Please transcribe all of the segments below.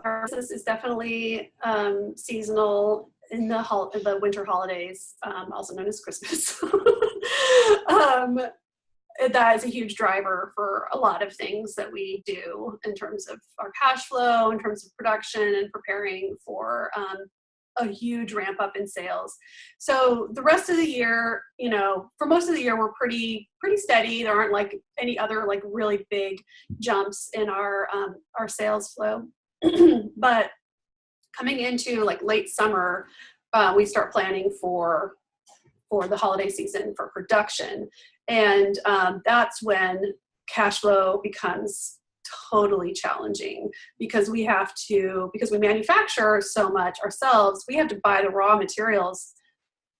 Our business is definitely seasonal in the winter holidays, also known as Christmas. um, that is a huge driver for a lot of things that we do in terms of our cash flow, in terms of production, and preparing for a huge ramp up in sales. So the rest of the year, for most of the year, we're pretty steady. There aren't like any other like really big jumps in our sales flow. But coming into like late summer, we start planning for the holiday season for production. And that's when cash flow becomes totally challenging because we manufacture so much ourselves, we have to buy the raw materials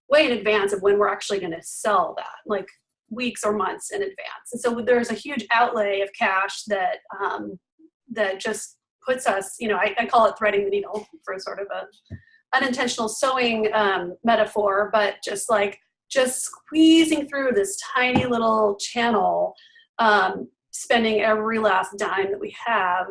way in advance of when we're actually going to sell that, like weeks or months in advance. And so there's a huge outlay of cash that just puts us, I call it threading the needle for sort of a unintentional sewing metaphor, but just squeezing through this tiny little channel, spending every last dime that we have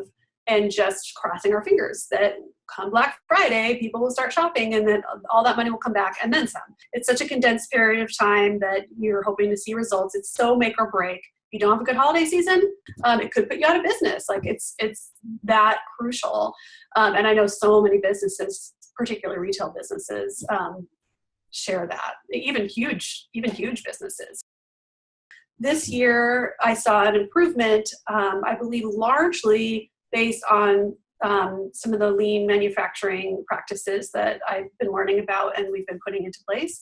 and just crossing our fingers that come Black Friday, people will start shopping and then all that money will come back and then some. It's such a condensed period of time that you're hoping to see results. It's so make or break. If you don't have a good holiday season, it could put you out of business. Like it's that crucial. And I know so many businesses, particularly retail businesses, share that, even huge businesses. This year, I saw an improvement, I believe largely based on some of the lean manufacturing practices that I've been learning about and we've been putting into place.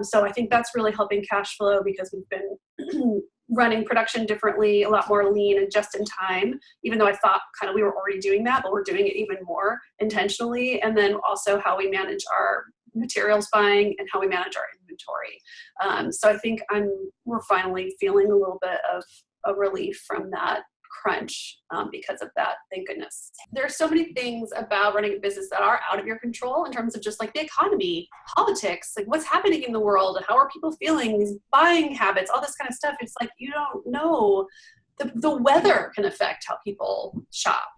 So I think that's really helping cash flow because we've been running production differently, a lot more lean and just in time, even though I thought kind of we were already doing that, but we're doing it even more intentionally. And then also how we manage our materials buying and how we manage our inventory. So I think we're finally feeling a little bit of a relief from that crunch because of that, thank goodness. There are so many things about running a business that are out of your control in terms of just like the economy, politics, like what's happening in the world, how are people feeling, these buying habits, all this kind of stuff. It's like you don't know. The weather can affect how people shop,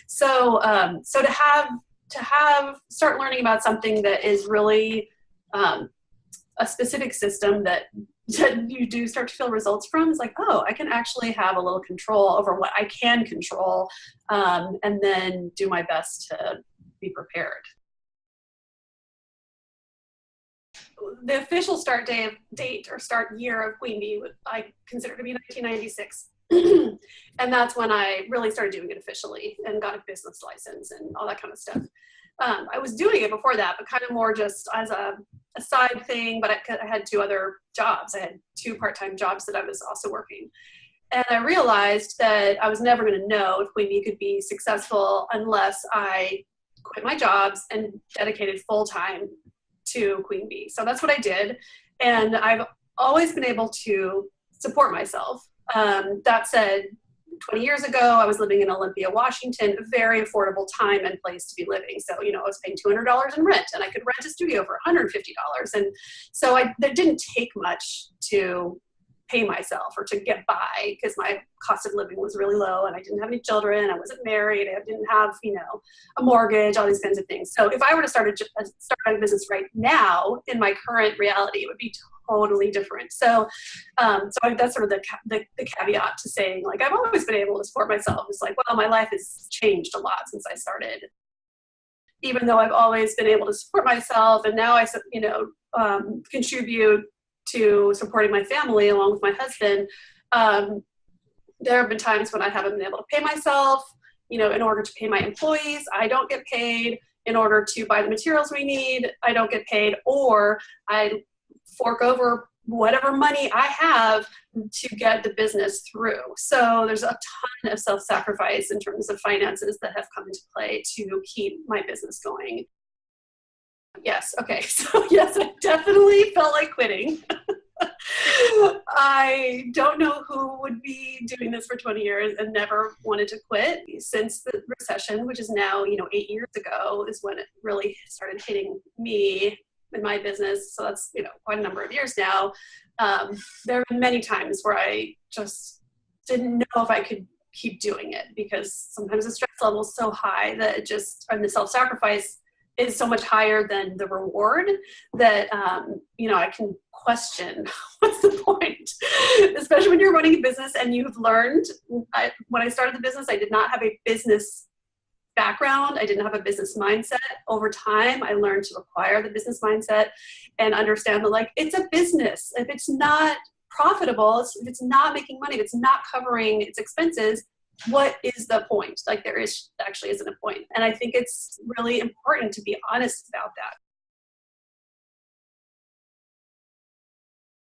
So to start learning about something that is really a specific system that you do start to feel results from is like, oh, I can actually have a little control over what I can control, and then do my best to be prepared. The official start date or start year of Queen Bee, I consider to be 1996. And that's when I really started doing it officially and got a business license and all that kind of stuff. I was doing it before that, but kind of more just as a side thing, but I had 2 other jobs. I had 2 part-time jobs that I was also working. And I realized that I was never going to know if Queen Bee could be successful unless I quit my jobs and dedicated full-time to Queen Bee. So that's what I did. And I've always been able to support myself. That said, 20 years ago, I was living in Olympia, Washington, a very affordable time and place to be living. So, I was paying $200 in rent and I could rent a studio for $150. And so that didn't take much to pay myself or to get by because my cost of living was really low and I didn't have any children. I wasn't married. I didn't have, a mortgage, all these kinds of things. So if I were to start a business right now in my current reality, it would be totally different. So that's sort of the caveat to saying, like, I've always been able to support myself. It's like, well, my life has changed a lot since I started. Even though I've always been able to support myself, and now I, contribute to supporting my family along with my husband, there have been times when I haven't been able to pay myself, in order to pay my employees. I don't get paid. In order to buy the materials we need, I don't get paid, or I fork over whatever money I have to get the business through. So there's a ton of self-sacrifice in terms of finances that have come into play to keep my business going. Yes. Okay. So yes, I definitely felt like quitting. I don't know who would be doing this for 20 years and never wanted to quit. Since the recession, which is now, 8 years ago, is when it really started hitting me in my business. So that's, quite a number of years now. There have been many times where I just didn't know if I could keep doing it, because sometimes the stress level is so high that it just, and the self-sacrifice is so much higher than the reward that, you know, I can question what's the point, especially when you're running a business and you've learned. When I started the business, I did not have a business background. I didn't have a business mindset. Over time, I learned to acquire the business mindset and understand that, like, it's a business. If it's not profitable, if it's not making money, if it's not covering its expenses, what is the point? Like, there is actually isn't a point. And I think it's really important to be honest about that.